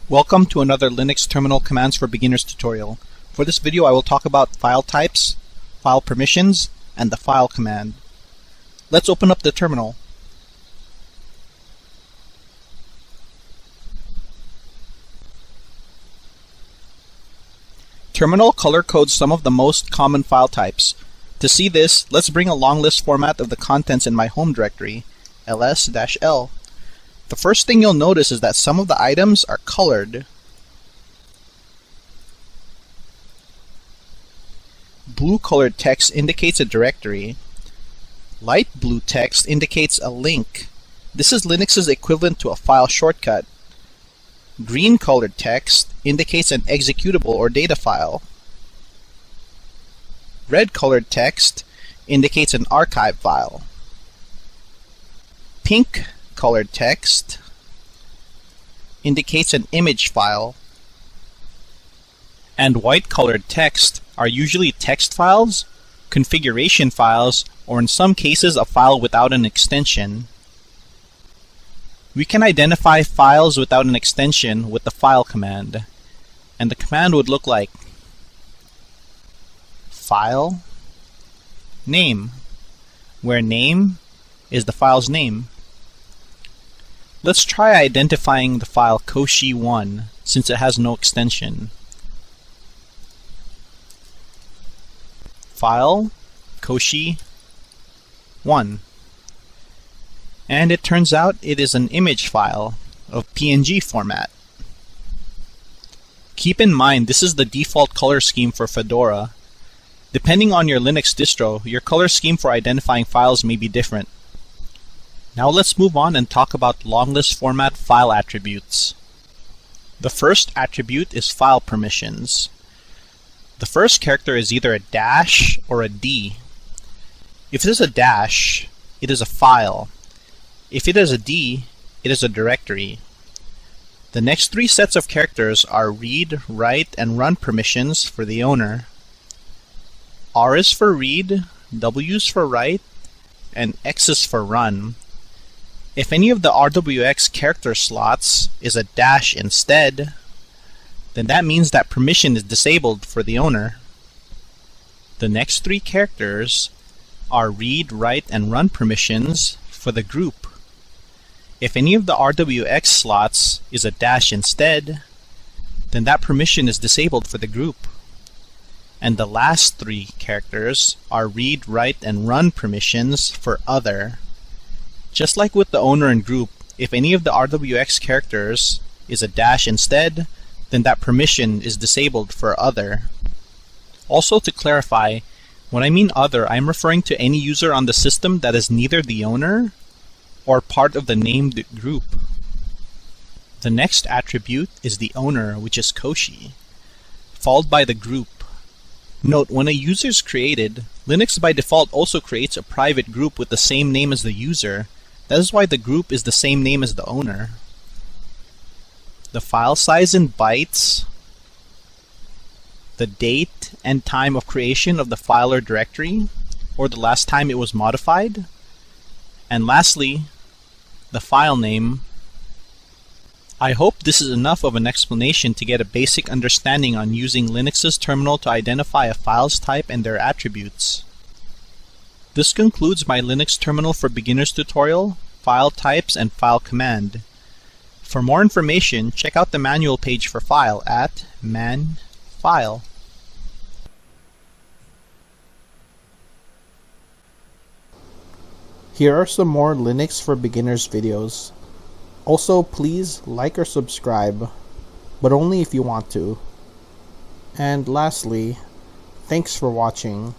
Welcome to another Linux Terminal Commands for Beginners tutorial. For this video I will talk about file types, file permissions, and the file command. Let's open up the terminal. Terminal color codes some of the most common file types. To see this, let's bring a long list format of the contents in my home directory, ls-l. The first thing you'll notice is that some of the items are colored. Blue colored text indicates a directory. Light blue text indicates a link. This is Linux's equivalent to a file shortcut. Green colored text indicates an executable or data file. Red colored text indicates an archive file. Pink colored text indicates an image file. And white colored text are usually text files, configuration files, or in some cases a file without an extension. We can identify files without an extension with the file command, and the command would look like file name, where name is the file's name. Let's try identifying the file Cauchy1 since it has no extension. File Cauchy1, and it turns out it is an image file of PNG format. Keep in mind this is the default color scheme for Fedora. Depending on your Linux distro, your color scheme for identifying files may be different. Now let's move on and talk about long list format file attributes. The first attribute is file permissions. The first character is either a dash or a D. If it is a dash, it is a file. If it is a D, it is a directory. The next three sets of characters are read, write, and run permissions for the owner. R is for read, W is for write, and X is for run. If any of the RWX character slots is a dash instead, then that means that permission is disabled for the owner. The next three characters are read, write, and run permissions for the group. If any of the RWX slots is a dash instead, then that permission is disabled for the group. And the last three characters are read, write, and run permissions for other. Just like with the owner and group, if any of the RWX characters is a dash instead, then that permission is disabled for other. Also, to clarify, when I mean other, I'm referring to any user on the system that is neither the owner or part of the named group. The next attribute is the owner, which is Cauchy, followed by the group. Note, when a user is created, Linux by default also creates a private group with the same name as the user. That is why the group is the same name as the owner. The file size in bytes, the date and time of creation of the file or directory, or the last time it was modified, and lastly, the file name. I hope this is enough of an explanation to get a basic understanding on using Linux's terminal to identify a file's type and their attributes. This concludes my Linux Terminal for Beginners tutorial, file types, and file command. For more information, check out the manual page for file at man.file. Here are some more Linux for Beginners videos. Also, please like or subscribe, but only if you want to. And lastly, thanks for watching.